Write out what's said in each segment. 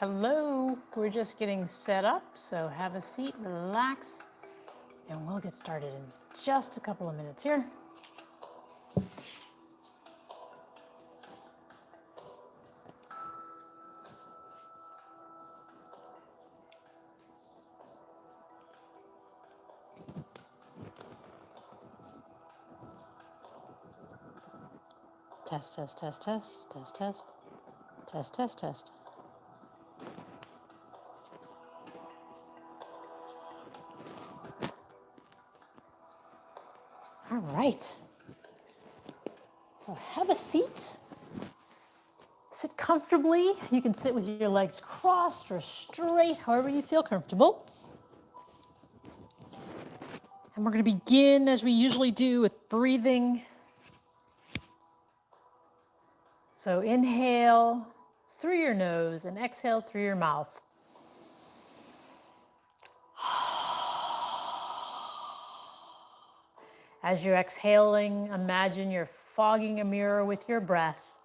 Hello, we're just getting set up, so have a seat, relax, and we'll get started in just a couple of minutes here. Test, test, test, test, test, test, test, test, test. All right. So have a seat. Sit comfortably. You can sit with your legs crossed or straight, however you feel comfortable. And we're going to begin, as we usually do, with breathing. So inhale through your nose and exhale through your mouth. As you're exhaling, imagine you're fogging a mirror with your breath.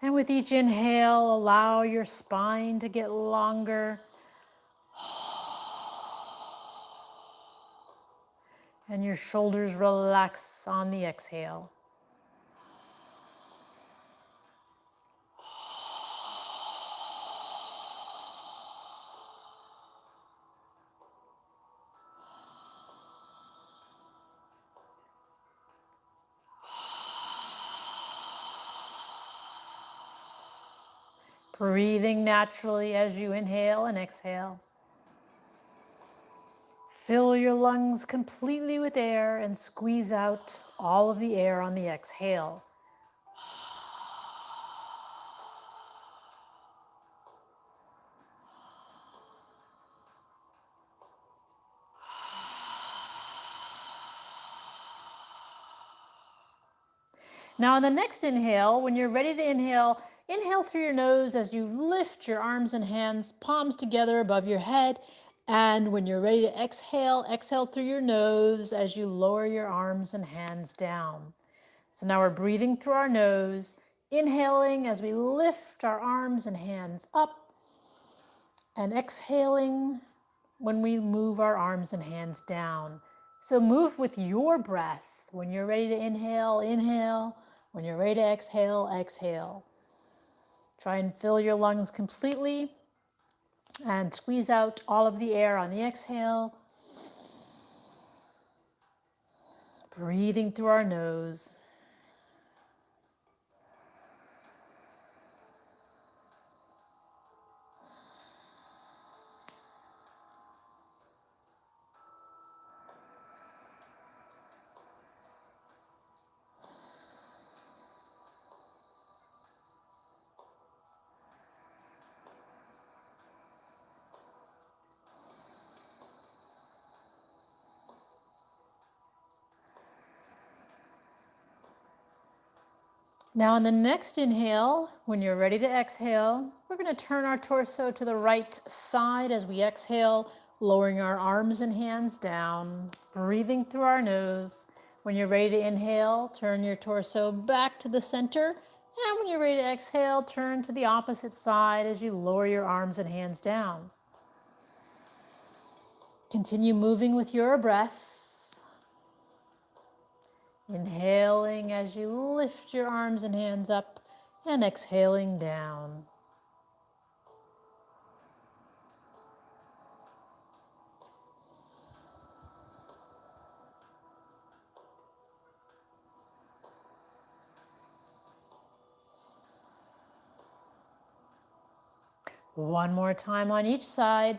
And with each inhale, allow your spine to get longer. And your shoulders relax on the exhale. Breathing naturally as you inhale and exhale. Fill your lungs completely with air and squeeze out all of the air on the exhale. Now on the next inhale, when you're ready to inhale, inhale through your nose as you lift your arms and hands, palms together above your head. And when you're ready to exhale, exhale through your nose as you lower your arms and hands down. So now we're breathing through our nose, inhaling as we lift our arms and hands up, and exhaling when we move our arms and hands down. So move with your breath. When you're ready to inhale, inhale. When you're ready to exhale, exhale. Try and fill your lungs completely and squeeze out all of the air on the exhale. Breathing through our nose. Now on the next inhale, when you're ready to exhale, we're going to turn our torso to the right side as we exhale, lowering our arms and hands down, breathing through our nose. When you're ready to inhale, turn your torso back to the center. And when you're ready to exhale, turn to the opposite side as you lower your arms and hands down. Continue moving with your breath. Inhaling as you lift your arms and hands up and exhaling down. One more time on each side.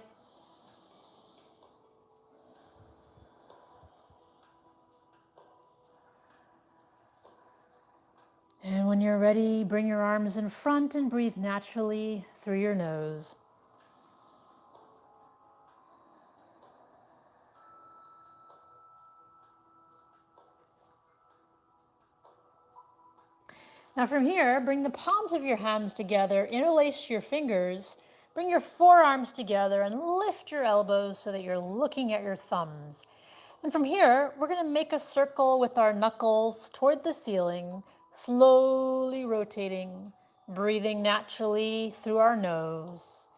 And when you're ready, bring your arms in front and breathe naturally through your nose. Now from here, bring the palms of your hands together, interlace your fingers, bring your forearms together and lift your elbows so that you're looking at your thumbs. And from here, we're going to make a circle with our knuckles toward the ceiling, slowly rotating, breathing naturally through our nose,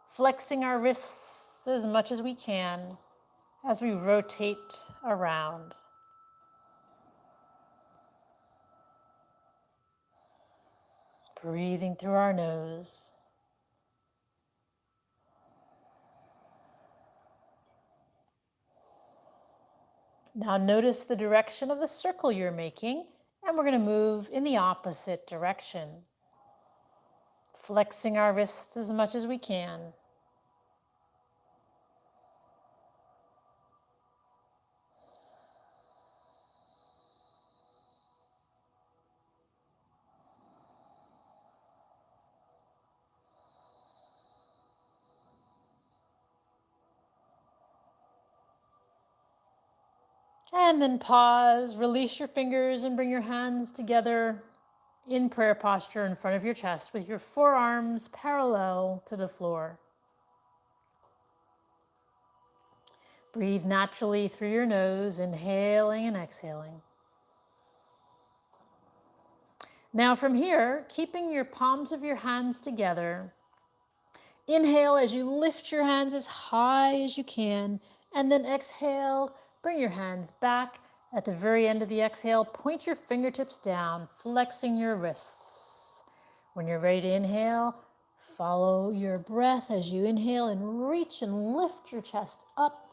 flexing our wrists as much as we can as we rotate around. Breathing through our nose. Now notice the direction of the circle you're making, and we're going to move in the opposite direction, flexing our wrists as much as we can. And then pause, release your fingers, and bring your hands together in prayer posture in front of your chest with your forearms parallel to the floor. Breathe naturally through your nose, inhaling and exhaling. Now from here, keeping your palms of your hands together, inhale as you lift your hands as high as you can, and then exhale, bring your hands back. At the very end of the exhale, point your fingertips down, flexing your wrists. When you're ready to inhale, follow your breath as you inhale and reach and lift your chest up.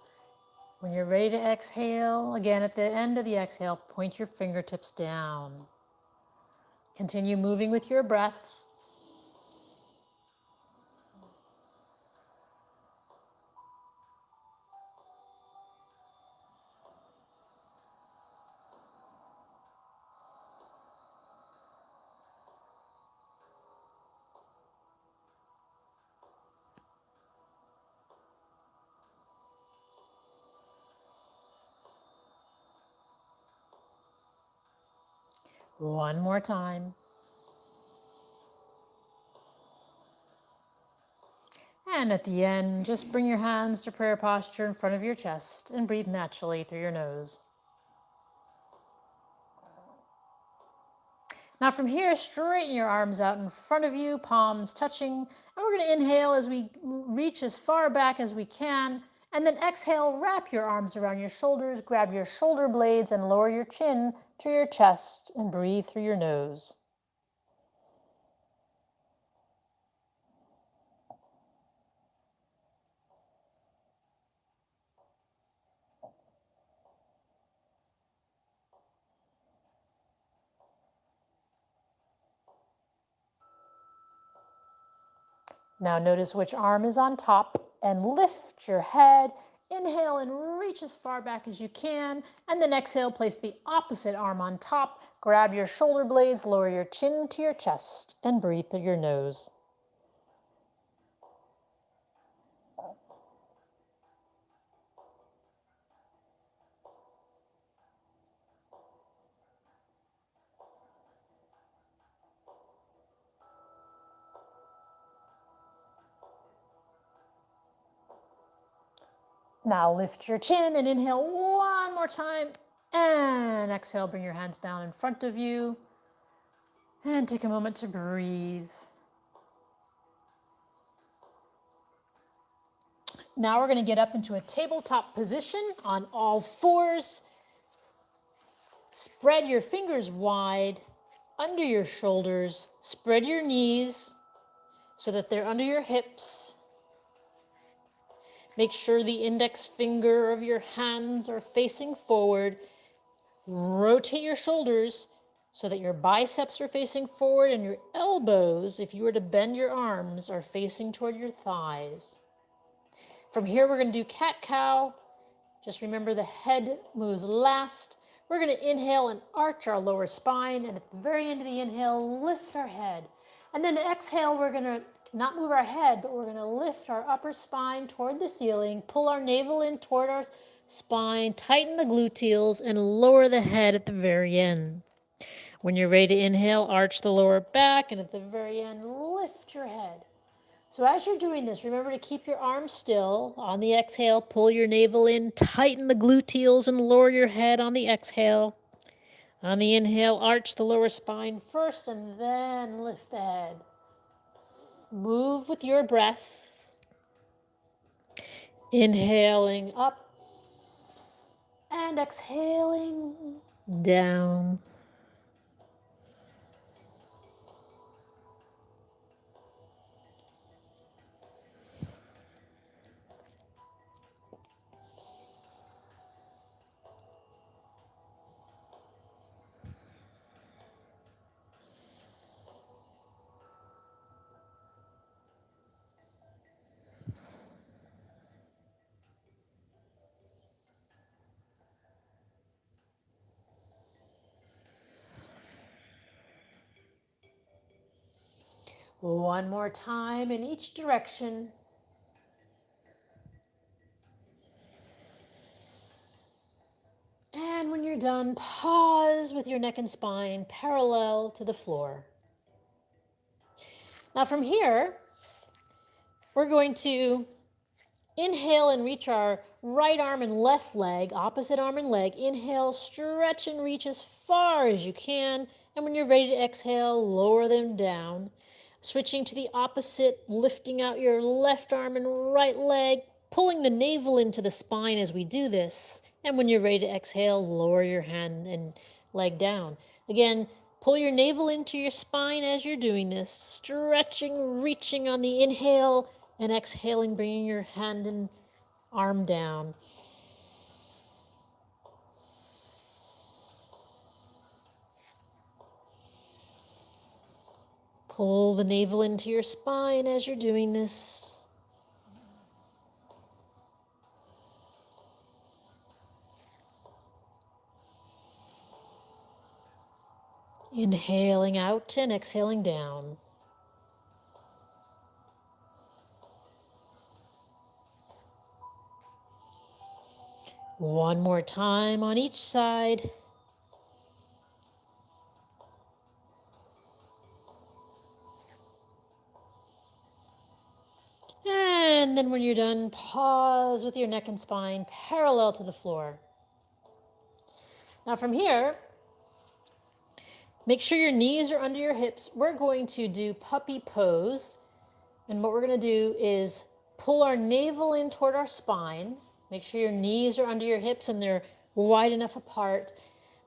When you're ready to exhale, again at the end of the exhale, point your fingertips down. Continue moving with your breath. One more time. And at the end, just bring your hands to prayer posture in front of your chest and breathe naturally through your nose. Now from here, straighten your arms out in front of you, palms touching. And we're going to inhale as we reach as far back as we can. And then exhale, wrap your arms around your shoulders, grab your shoulder blades and lower your chin to your chest and breathe through your nose. Now notice which arm is on top and lift your head. Inhale and reach as far back as you can. And then exhale, place the opposite arm on top. Grab your shoulder blades, lower your chin to your chest, and breathe through your nose. Now lift your chin and inhale one more time. And exhale, bring your hands down in front of you. And take a moment to breathe. Now we're going to get up into a tabletop position on all fours. Spread your fingers wide under your shoulders. Spread your knees so that they're under your hips. Make sure the index finger of your hands are facing forward. Rotate your shoulders so that your biceps are facing forward and your elbows, if you were to bend your arms, are facing toward your thighs. From here, we're going to do cat-cow. Just remember the head moves last. We're going to inhale and arch our lower spine, and at the very end of the inhale, lift our head. And then exhale, we're going to not move our head, but we're going to lift our upper spine toward the ceiling, pull our navel in toward our spine, tighten the gluteals, and lower the head at the very end. When you're ready to inhale, arch the lower back, and at the very end, lift your head. So as you're doing this, remember to keep your arms still. On the exhale, pull your navel in, tighten the gluteals and lower your head on the exhale. On the inhale, arch the lower spine first and then lift the head. Move with your breath. Inhaling up and exhaling down. One more time in each direction. And when you're done, pause with your neck and spine parallel to the floor. Now from here, we're going to inhale and reach our right arm and left leg, opposite arm and leg. Inhale, stretch and reach as far as you can. And when you're ready to exhale, lower them down. Switching to the opposite, lifting out your left arm and right leg, pulling the navel into the spine as we do this. And when you're ready to exhale, lower your hand and leg down. Again, pull your navel into your spine as you're doing this, stretching, reaching on the inhale, and exhaling, bringing your hand and arm down. Pull the navel into your spine as you're doing this. Inhaling out and exhaling down. One more time on each side. And then when you're done, pause with your neck and spine parallel to the floor. Now from here, make sure your knees are under your hips. We're going to do puppy pose. And what we're going to do is pull our navel in toward our spine. Make sure your knees are under your hips and they're wide enough apart.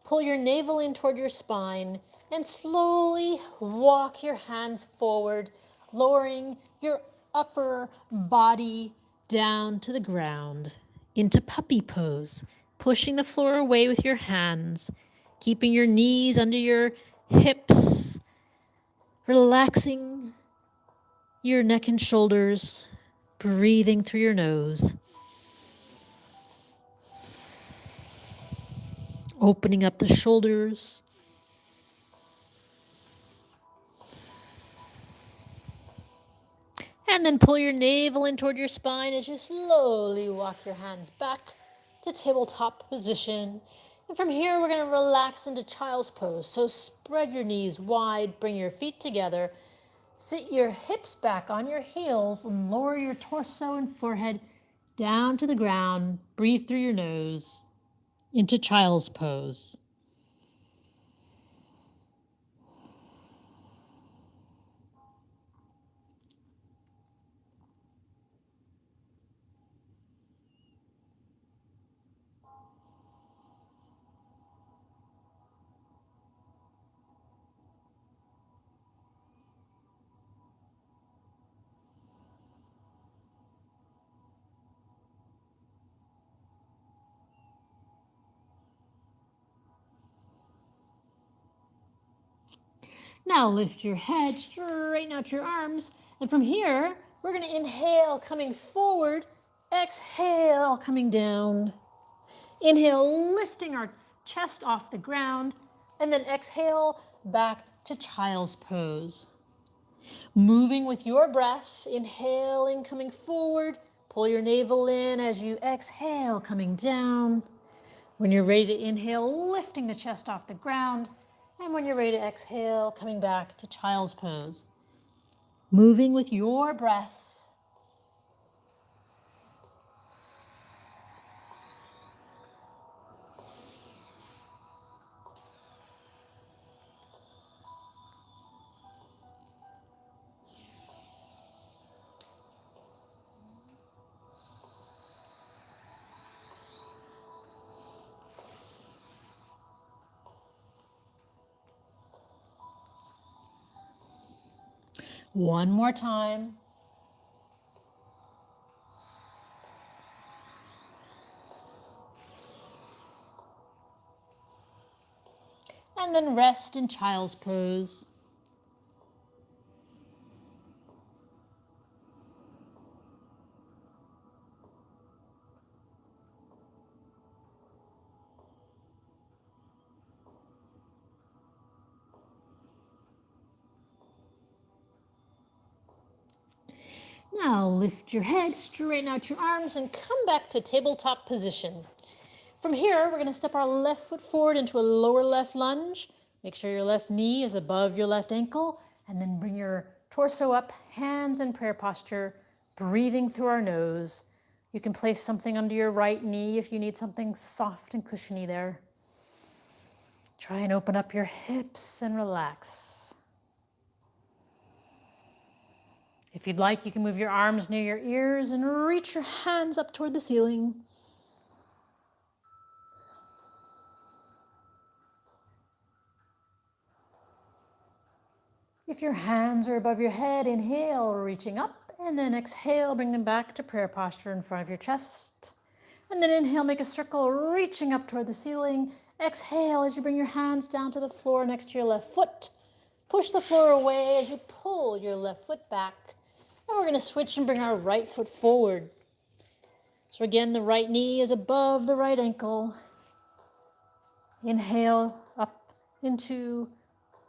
Pull your navel in toward your spine and slowly walk your hands forward, lowering your upper body down to the ground into puppy pose, pushing the floor away with your hands, keeping your knees under your hips, relaxing your neck and shoulders, breathing through your nose. Opening up the shoulders. And then pull your navel in toward your spine as you slowly walk your hands back to tabletop position. And from here, we're going to relax into child's pose. So spread your knees wide, bring your feet together. Sit your hips back on your heels and lower your torso and forehead down to the ground. Breathe through your nose into child's pose. Now lift your head, straighten out your arms, and from here, we're going to inhale, coming forward, exhale, coming down. Inhale, lifting our chest off the ground, and then exhale, back to child's pose. Moving with your breath, inhaling, coming forward, pull your navel in as you exhale, coming down. When you're ready to inhale, lifting the chest off the ground. And when you're ready to exhale, coming back to child's pose. moving with your breath. One more time. And then rest in child's pose. Now lift your head, straighten out your arms, and come back to tabletop position. From here, we're going to step our left foot forward into a lower left lunge. Make sure your left knee is above your left ankle, and then bring your torso up, hands in prayer posture, breathing through our nose. You can place something under your right knee if you need something soft and cushiony there. Try and open up your hips and relax. If you'd like, you can move your arms near your ears and reach your hands up toward the ceiling. If your hands are above your head, inhale, reaching up, and then exhale, bring them back to prayer posture in front of your chest. And then inhale, make a circle, reaching up toward the ceiling. Exhale as you bring your hands down to the floor next to your left foot. Push the floor away as you pull your left foot back. And we're going to switch and bring our right foot forward. So again, the right knee is above the right ankle. Inhale up into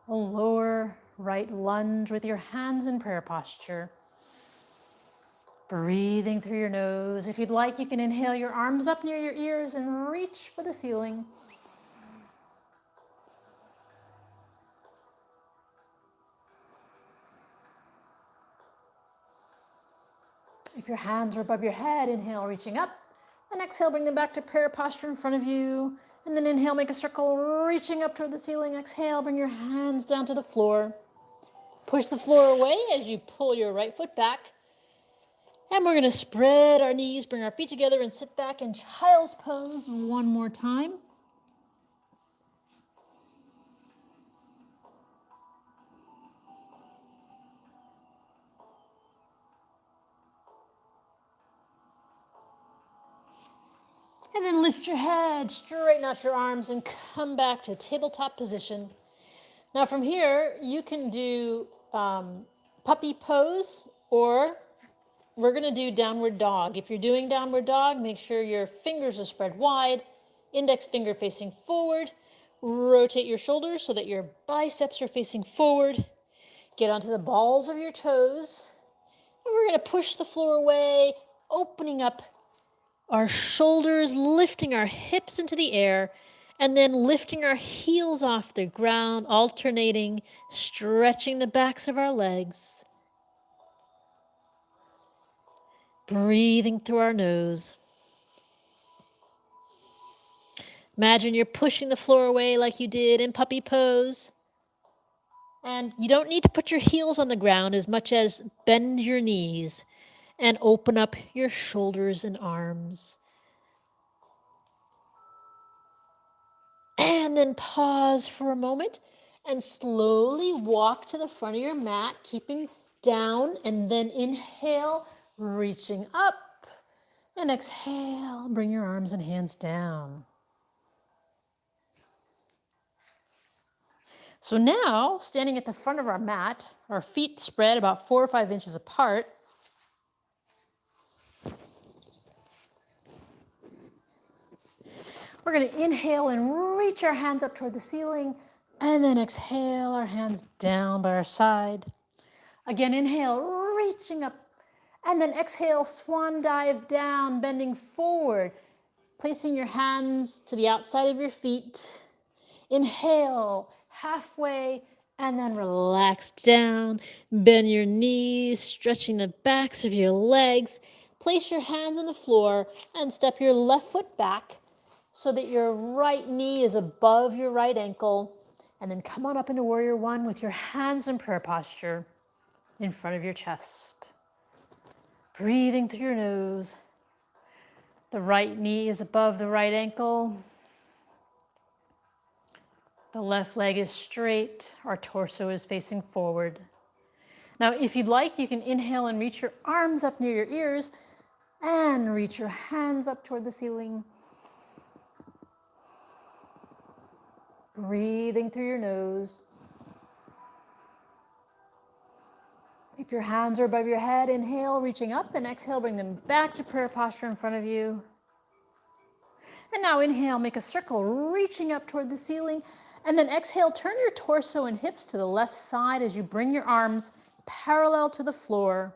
a lower right lunge with your hands in prayer posture. Breathing through your nose. If you'd like, you can inhale your arms up near your ears and reach for the ceiling. If your hands are above your head, inhale, reaching up. And exhale, bring them back to prayer posture in front of you. And then inhale, make a circle, reaching up toward the ceiling. Exhale, bring your hands down to the floor. Push the floor away as you pull your right foot back. And we're going to spread our knees, bring our feet together, and sit back in child's pose one more time. And then lift your head, straighten out your arms, and come back to tabletop position. Now from here, you can do puppy pose, or we're going to do downward dog. If you're doing downward dog, make sure your fingers are spread wide, index finger facing forward. Rotate your shoulders so that your biceps are facing forward. Get onto the balls of your toes. And we're going to push the floor away, opening up our shoulders, lifting our hips into the air, and then lifting our heels off the ground, alternating, stretching the backs of our legs. Breathing through our nose. Imagine you're pushing the floor away like you did in puppy pose. And you don't need to put your heels on the ground as much as bend your knees and open up your shoulders and arms. And then pause for a moment and slowly walk to the front of your mat, keeping down, and then inhale, reaching up, and exhale, bring your arms and hands down. So now, standing at the front of our mat, our feet spread about 4 or 5 inches apart. We're going to inhale and reach our hands up toward the ceiling, and then exhale, our hands down by our side. Again, inhale, reaching up, and then exhale, swan dive down, bending forward, placing your hands to the outside of your feet. Inhale, halfway, And then relax down, bend your knees, stretching the backs of your legs. Place your hands on the floor and step your left foot back so that your right knee is above your right ankle. And then come on up into Warrior One with your hands in prayer posture in front of your chest. Breathing through your nose. The right knee is above the right ankle. The left leg is straight. Our torso is facing forward. Now, if you'd like, you can inhale and reach your arms up near your ears and reach your hands up toward the ceiling. Breathing through your nose. If your hands are above your head, inhale, reaching up, and exhale, bring them back to prayer posture in front of you. And now inhale, make a circle, reaching up toward the ceiling. And then exhale, turn your torso and hips to the left side as you bring your arms parallel to the floor.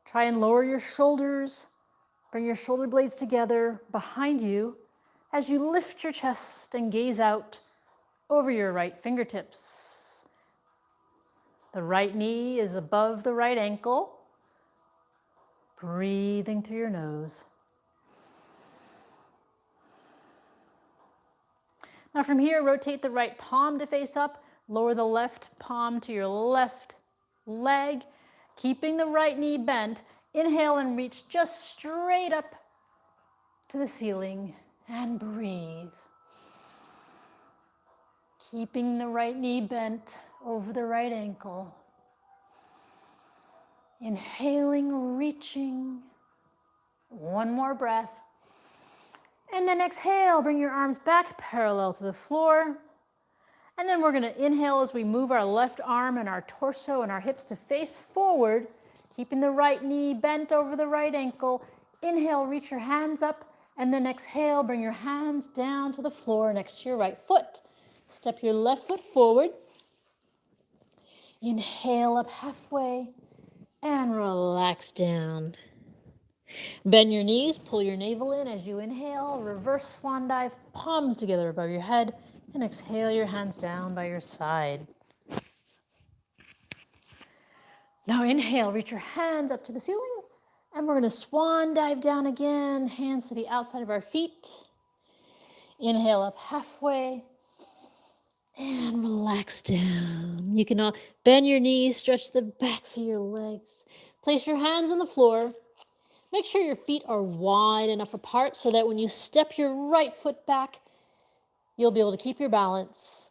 Try and lower your shoulders. Bring your shoulder blades together behind you as you lift your chest and gaze out over your right fingertips. The right knee is above the right ankle. Breathing through your nose. Now from here, rotate the right palm to face up. Lower the left palm to your left leg, keeping the right knee bent. Inhale and reach just straight up to the ceiling and breathe. Keeping the right knee bent over the right ankle. Inhaling, reaching. One more breath. And then exhale, bring your arms back parallel to the floor. And then we're going to inhale as we move our left arm and our torso and our hips to face forward, keeping the right knee bent over the right ankle. Inhale, reach your hands up, and then exhale, bring your hands down to the floor next to your right foot. Step your left foot forward. Inhale up halfway and relax down. Bend your knees, pull your navel in as you inhale, reverse swan dive, palms together above your head, and exhale your hands down by your side. Now inhale, reach your hands up to the ceiling, and we're going to swan dive down again, hands to the outside of our feet. Inhale up halfway, and relax down. You can bend your knees, stretch the backs of your legs. Place your hands on the floor. Make sure your feet are wide enough apart so that when you step your right foot back, you'll be able to keep your balance.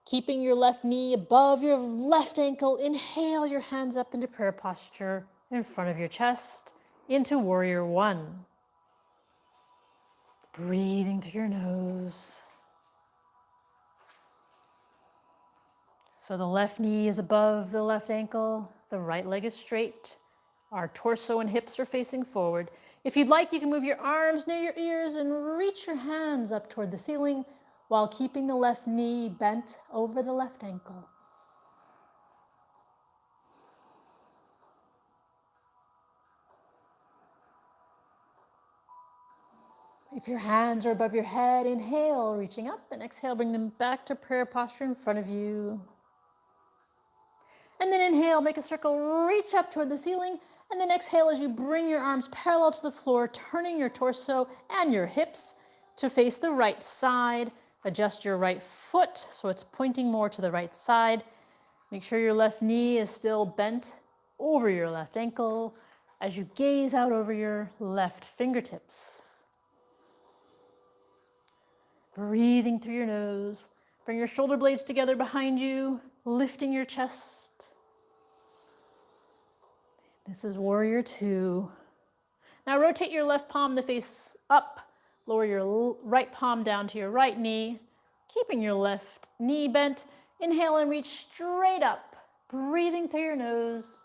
Keeping your left knee above your left ankle, inhale your hands up into prayer posture in front of your chest, into Warrior One. Breathing through your nose. So the left knee is above the left ankle, the right leg is straight. Our torso and hips are facing forward. If you'd like, you can move your arms near your ears and reach your hands up toward the ceiling while keeping the left knee bent over the left ankle. If your hands are above your head, inhale, reaching up, and exhale, bring them back to prayer posture in front of you. And then inhale, make a circle, reach up toward the ceiling, and then exhale as you bring your arms parallel to the floor, turning your torso and your hips to face the right side. Adjust your right foot so it's pointing more to the right side. Make sure your left knee is still bent over your left ankle as you gaze out over your left fingertips. Breathing through your nose. Bring your shoulder blades together behind you, lifting your chest. This is Warrior Two. Now rotate your left palm to face up. Lower your right palm down to your right knee, keeping your left knee bent. Inhale and reach straight up, breathing through your nose.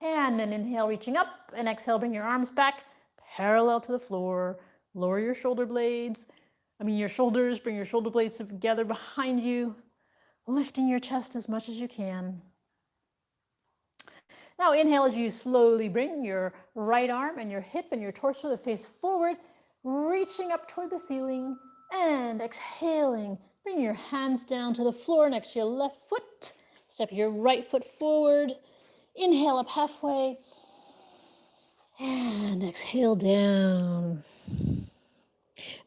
And then inhale, reaching up, and exhale, bring your arms back, parallel to the floor. Lower your shoulder blades. Your shoulders, bring your shoulder blades together behind you, lifting your chest as much as you can. Now inhale as you slowly bring your right arm and your hip and your torso to face forward, reaching up toward the ceiling, and exhaling. Bring your hands down to the floor next to your left foot. Step your right foot forward. Inhale up halfway. And exhale down.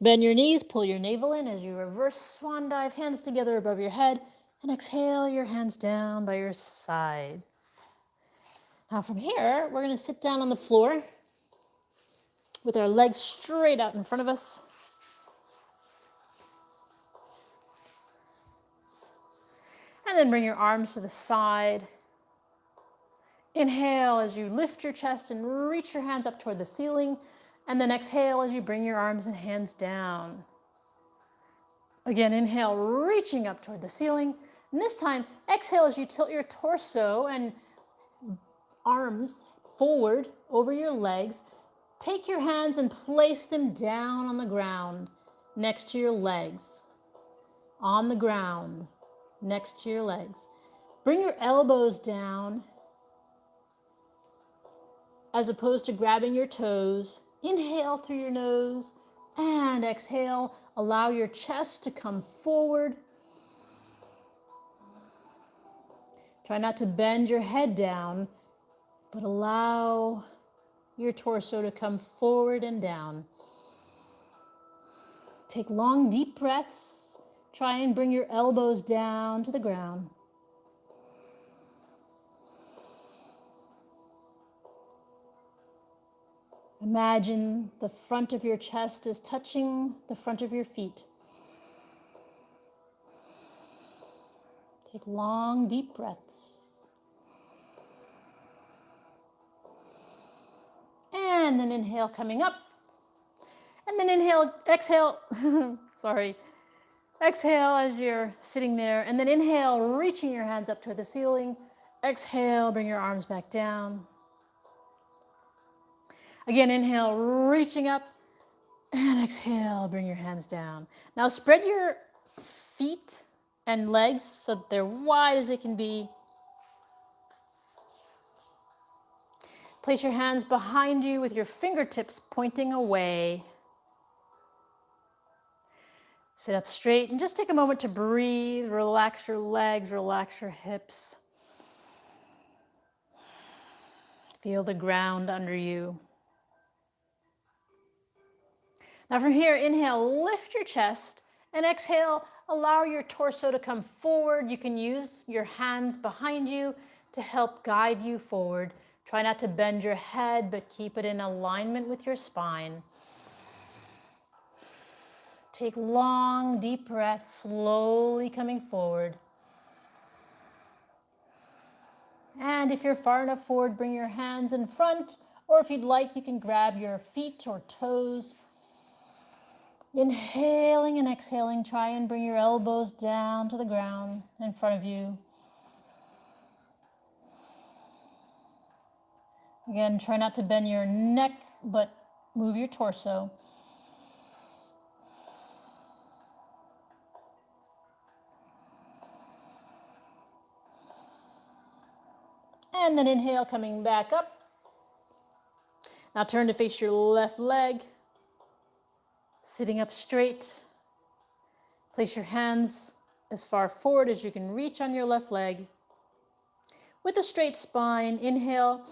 Bend your knees, pull your navel in as you reverse swan dive, hands together above your head, and exhale your hands down by your side. Now from here, we're going to sit down on the floor with our legs straight out in front of us. And then bring your arms to the side. Inhale as you lift your chest and reach your hands up toward the ceiling. And then exhale as you bring your arms and hands down. Again, inhale, reaching up toward the ceiling. And this time, exhale as you tilt your torso and arms forward over your legs. Take your hands and place them down on the ground next to your legs. On the ground next to your legs. Bring your elbows down as opposed to grabbing your toes. Inhale through your nose and exhale. Allow your chest to come forward. Try not to bend your head down, but allow your torso to come forward and down. Take long, deep breaths. Try and bring your elbows down to the ground. Imagine the front of your chest is touching the front of your feet. Take long, deep breaths. And then inhale, coming up. And then inhale, exhale, sorry. Exhale as you're sitting there. And then inhale, reaching your hands up toward the ceiling. Exhale, bring your arms back down. Again, inhale, reaching up, and exhale, bring your hands down. Now spread your feet and legs so that they're wide as they can be. Place your hands behind you with your fingertips pointing away. Sit up straight and just take a moment to breathe. Relax your legs, relax your hips. Feel the ground under you. Now from here, inhale, lift your chest, and exhale, allow your torso to come forward. You can use your hands behind you to help guide you forward. Try not to bend your head, but keep it in alignment with your spine. Take long, deep breaths, slowly coming forward. And if you're far enough forward, bring your hands in front, or if you'd like, you can grab your feet or toes. Inhaling and exhaling, try and bring your elbows down to the ground in front of you. Again, try not to bend your neck, but move your torso. And then inhale, coming back up. Now turn to face your left leg. Sitting up straight, place your hands as far forward as you can reach on your left leg. With a straight spine, inhale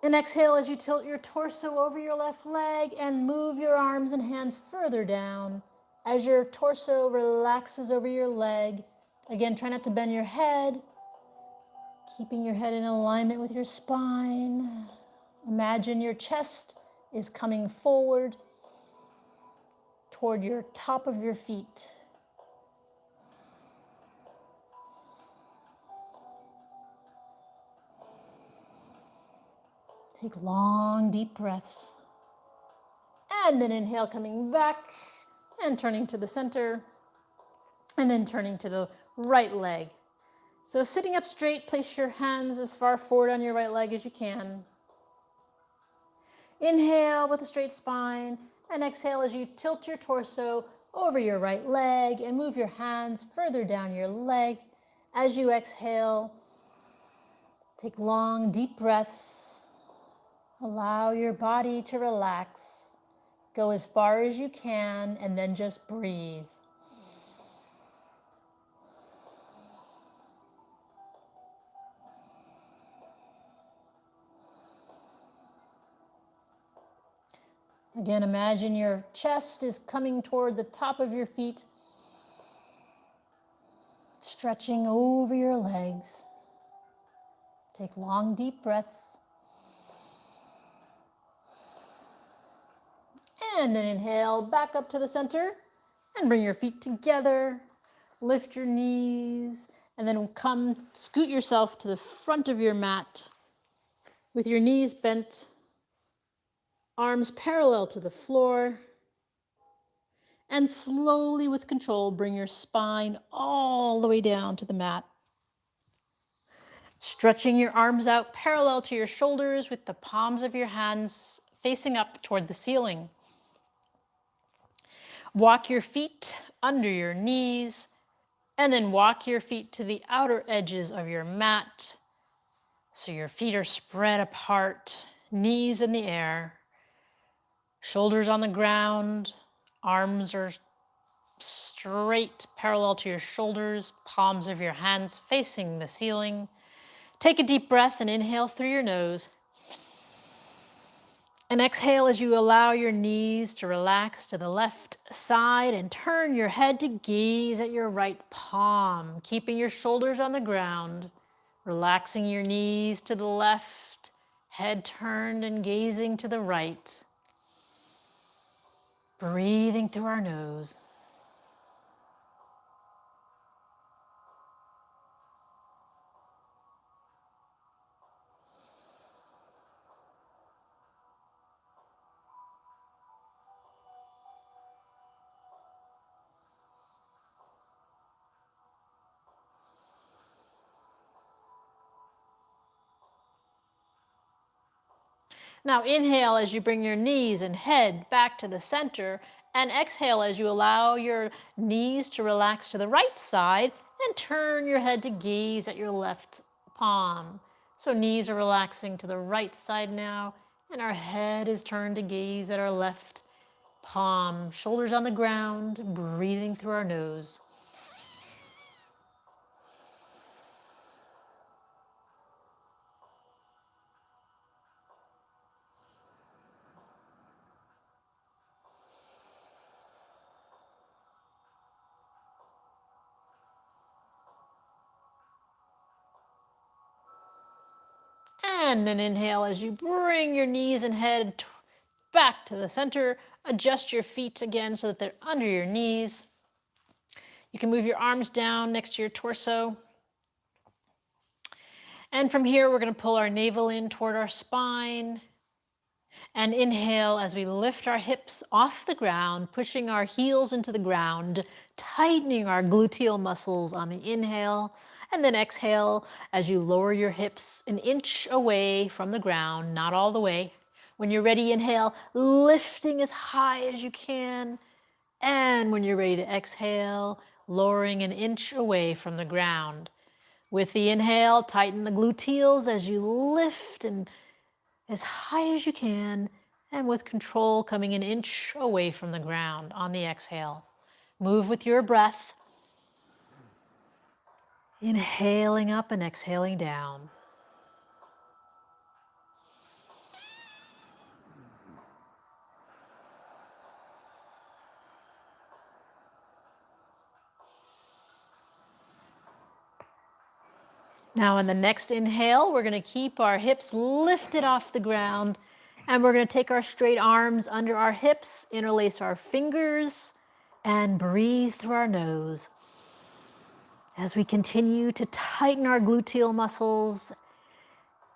and exhale as you tilt your torso over your left leg and move your arms and hands further down as your torso relaxes over your leg. Again, try not to bend your head, keeping your head in alignment with your spine. Imagine your chest is coming forward toward your top of your feet. Take long, deep breaths. And then inhale, coming back and turning to the center, and then turning to the right leg. So sitting up straight, place your hands as far forward on your right leg as you can. Inhale with a straight spine, and exhale as you tilt your torso over your right leg and move your hands further down your leg. As you exhale, Take long, deep breaths. Allow your body to relax. Go as far as you can and then just breathe. Again, imagine your chest is coming toward the top of your feet, stretching over your legs. Take long, deep breaths. And then inhale back up to the center and bring your feet together. Lift your knees and then scoot yourself to the front of your mat with your knees bent, arms parallel to the floor. And slowly with control, bring your spine all the way down to the mat. Stretching your arms out parallel to your shoulders with the palms of your hands facing up toward the ceiling. Walk your feet under your knees and then walk your feet to the outer edges of your mat. So your feet are spread apart, knees in the air, shoulders on the ground, arms are straight parallel to your shoulders, palms of your hands facing the ceiling. Take a deep breath and inhale through your nose. And exhale as you allow your knees to relax to the left side and turn your head to gaze at your right palm, keeping your shoulders on the ground, relaxing your knees to the left, head turned and gazing to the right. Breathing through our nose. Now inhale as you bring your knees and head back to the center, and exhale as you allow your knees to relax to the right side and turn your head to gaze at your left palm. So knees are relaxing to the right side now, and our head is turned to gaze at our left palm. Shoulders on the ground, breathing through our nose. And then inhale as you bring your knees and head back to the center. Adjust your feet again so that they're under your knees. You can move your arms down next to your torso. And from here, we're going to pull our navel in toward our spine. And inhale as we lift our hips off the ground, pushing our heels into the ground, tightening our gluteal muscles on the inhale. And then exhale as you lower your hips an inch away from the ground, not all the way. When you're ready, inhale, lifting as high as you can. And when you're ready to exhale, lowering an inch away from the ground. With the inhale, tighten the gluteals as you lift and as high as you can, and with control coming an inch away from the ground on the exhale. Move with your breath. Inhaling up and exhaling down. Now in the next inhale, we're going to keep our hips lifted off the ground, and we're going to take our straight arms under our hips, interlace our fingers, and breathe through our nose as we continue to tighten our gluteal muscles,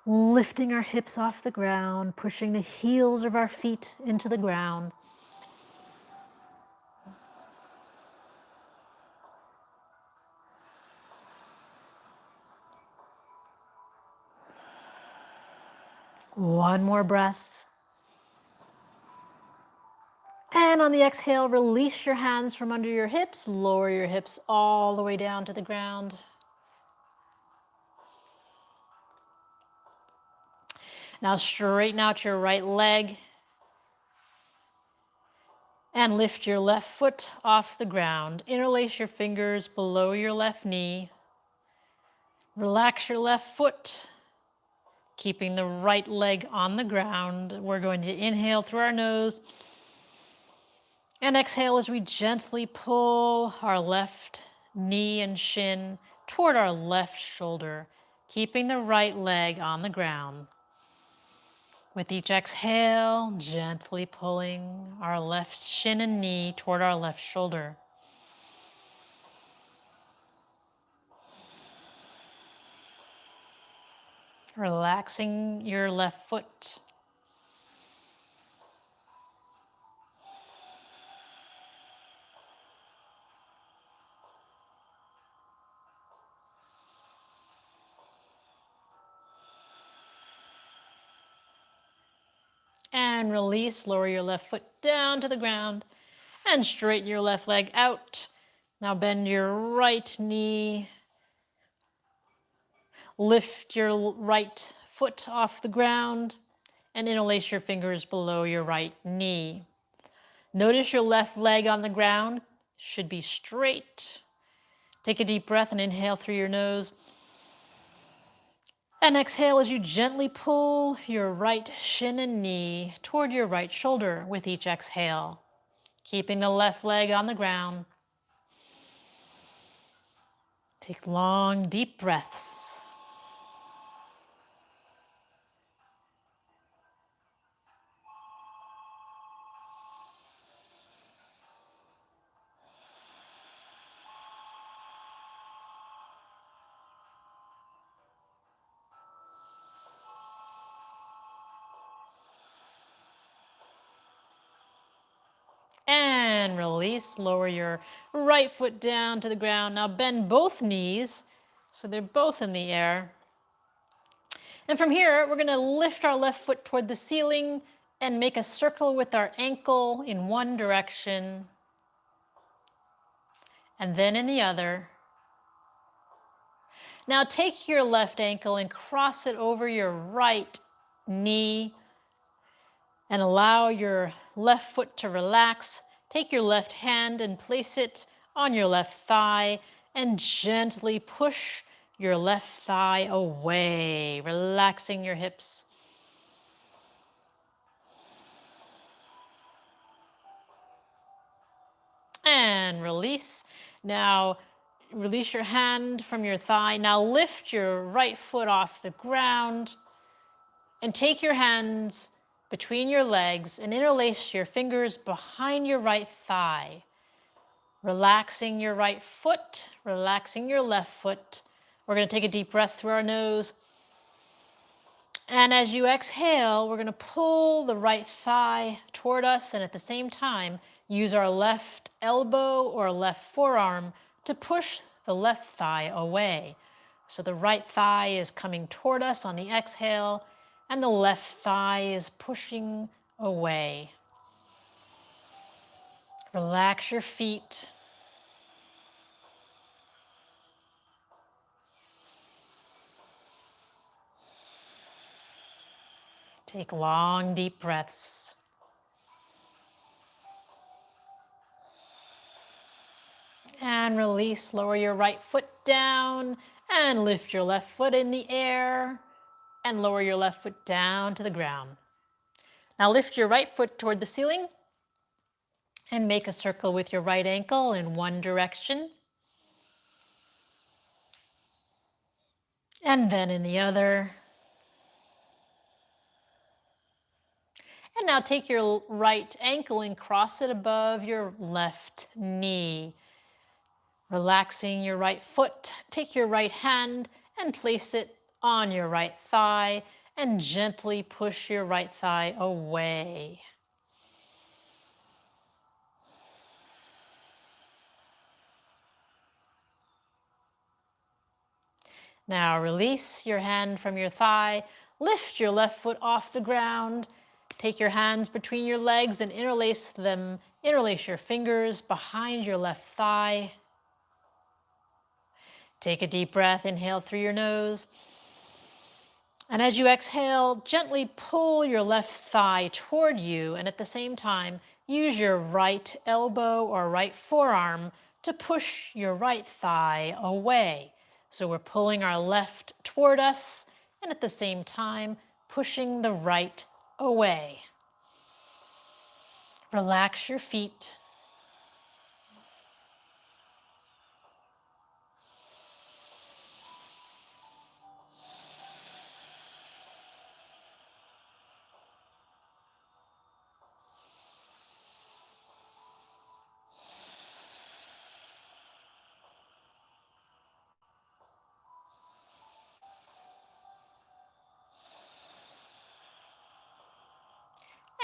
lifting our hips off the ground, pushing the heels of our feet into the ground. One more breath. And on the exhale, release your hands from under your hips, lower your hips all the way down to the ground. Now straighten out your right leg and lift your left foot off the ground. Interlace your fingers below your left knee. Relax your left foot, keeping the right leg on the ground. We're going to inhale through our nose and exhale as we gently pull our left knee and shin toward our left shoulder, keeping the right leg on the ground. With each exhale, gently pulling our left shin and knee toward our left shoulder. Relaxing your left foot. And release, lower your left foot down to the ground and straighten your left leg out. Now bend your right knee. Lift your right foot off the ground and interlace your fingers below your right knee. Notice your left leg on the ground should be straight. Take a deep breath and inhale through your nose. And exhale as you gently pull your right shin and knee toward your right shoulder with each exhale, keeping the left leg on the ground. Take long, deep breaths. And release, lower your right foot down to the ground. Now bend both knees so they're both in the air. And from here, we're gonna lift our left foot toward the ceiling and make a circle with our ankle in one direction and then in the other. Now take your left ankle and cross it over your right knee and allow your left foot to relax. Take your left hand and place it on your left thigh and gently push your left thigh away, relaxing your hips. And release. Now release your hand from your thigh. Now lift your right foot off the ground and take your hands between your legs and interlace your fingers behind your right thigh, relaxing your right foot, relaxing your left foot. We're going to take a deep breath through our nose. And as you exhale, we're going to pull the right thigh toward us and at the same time use our left elbow or left forearm to push the left thigh away. So the right thigh is coming toward us on the exhale and the left thigh is pushing away. Relax your feet. Take long, deep breaths. And release, lower your right foot down and lift your left foot in the air and lower your left foot down to the ground. Now lift your right foot toward the ceiling and make a circle with your right ankle in one direction and then in the other. And now take your right ankle and cross it above your left knee. Relaxing your right foot, take your right hand and place it on your right thigh and gently push your right thigh away. Now release your hand from your thigh, lift your left foot off the ground, take your hands between your legs and interlace them. Interlace your fingers behind your left thigh. Take a deep breath, inhale through your nose. And as you exhale, gently pull your left thigh toward you, and at the same time, use your right elbow or right forearm to push your right thigh away. So we're pulling our left toward us, and at the same time, pushing the right away. Relax your feet.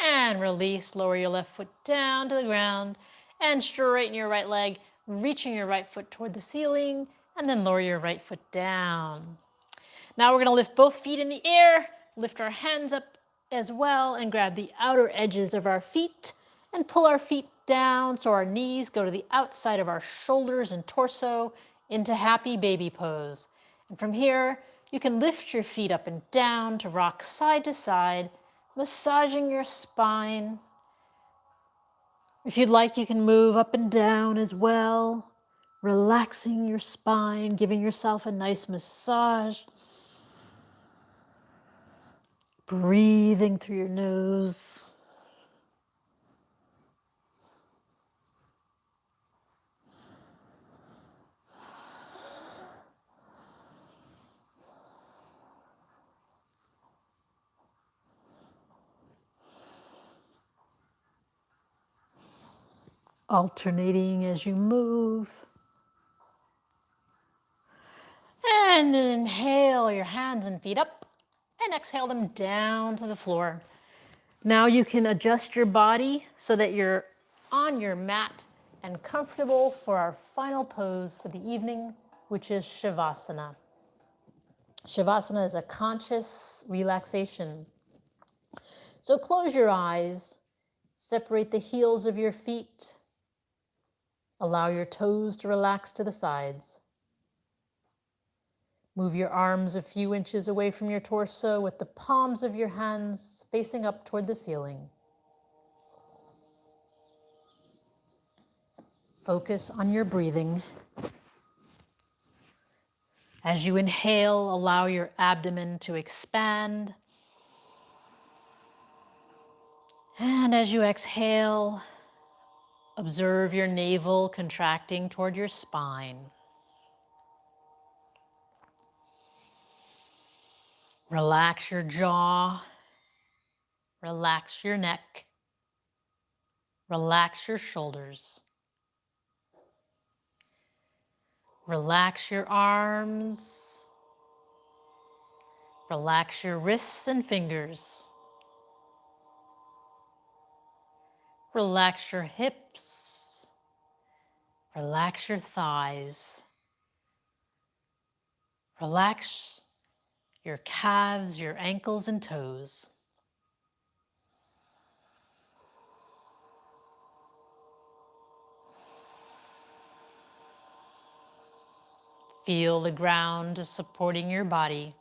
And release, lower your left foot down to the ground and straighten your right leg, reaching your right foot toward the ceiling, and then lower your right foot down. Now we're gonna lift both feet in the air, lift our hands up as well, and grab the outer edges of our feet and pull our feet down so our knees go to the outside of our shoulders and torso into happy baby pose. And from here, you can lift your feet up and down to rock side to side, massaging your spine. If you'd like, you can move up and down as well, relaxing your spine, giving yourself a nice massage. Breathing through your nose. Alternating as you move. And then inhale your hands and feet up and exhale them down to the floor. Now you can adjust your body so that you're on your mat and comfortable for our final pose for the evening, which is Shavasana. Shavasana is a conscious relaxation. So close your eyes, separate the heels of your feet, allow your toes to relax to the sides. Move your arms a few inches away from your torso with the palms of your hands facing up toward the ceiling. Focus on your breathing. As you inhale, allow your abdomen to expand. And as you exhale, observe your navel contracting toward your spine. Relax your jaw. Relax your neck. Relax your shoulders. Relax your arms. Relax your wrists and fingers. Relax your hips. Relax your thighs. Relax your calves, your ankles and toes. Feel the ground supporting your body.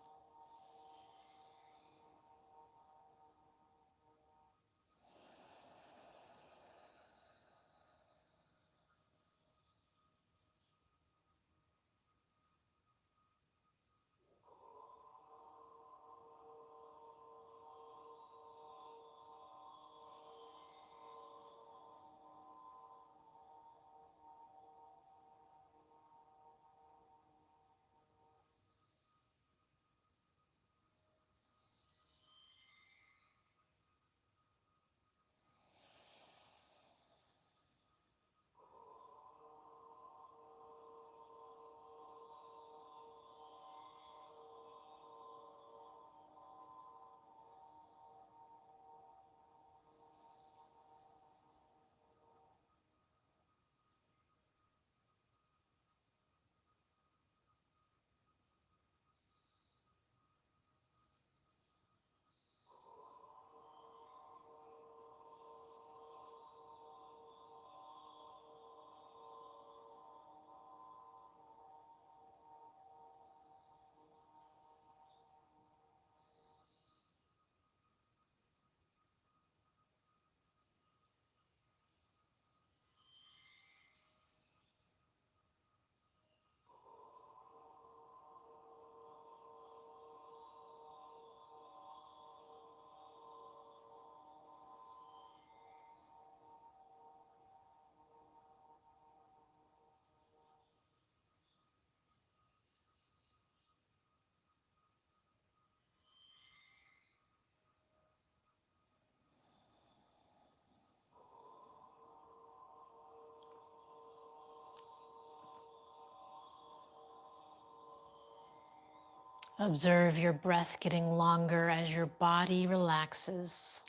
Observe your breath getting longer as your body relaxes.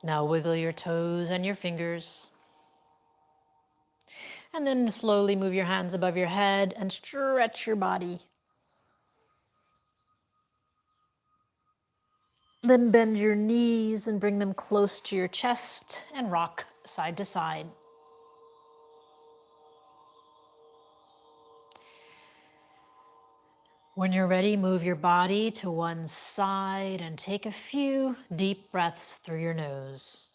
Now wiggle your toes and your fingers. And then slowly move your hands above your head and stretch your body. Then bend your knees and bring them close to your chest and rock side to side. When you're ready, move your body to one side and take a few deep breaths through your nose.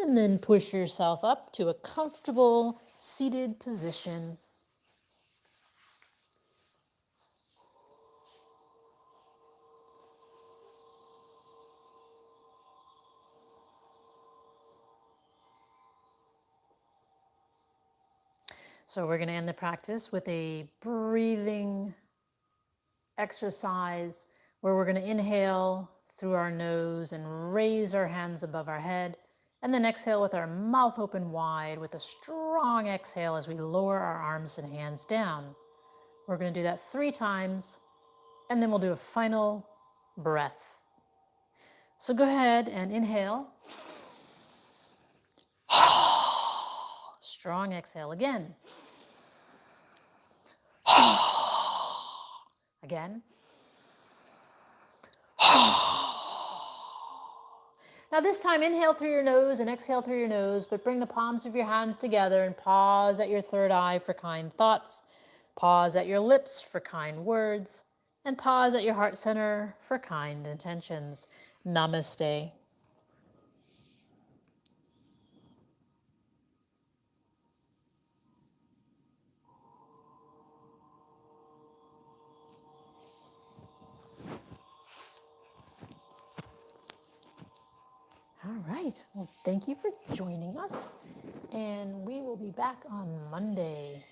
And then push yourself up to a comfortable seated position. So we're going to end the practice with a breathing exercise where we're going to inhale through our nose and raise our hands above our head, and then exhale with our mouth open wide with a strong exhale as we lower our arms and hands down. We're going to do that 3 times, and then we'll do a final breath. So go ahead and inhale. Strong exhale again. Again. Now this time, inhale through your nose and exhale through your nose, but bring the palms of your hands together and pause at your third eye for kind thoughts. Pause at your lips for kind words. And pause at your heart center for kind intentions. Namaste. All right. Well, thank you for joining us. And we will be back on Monday.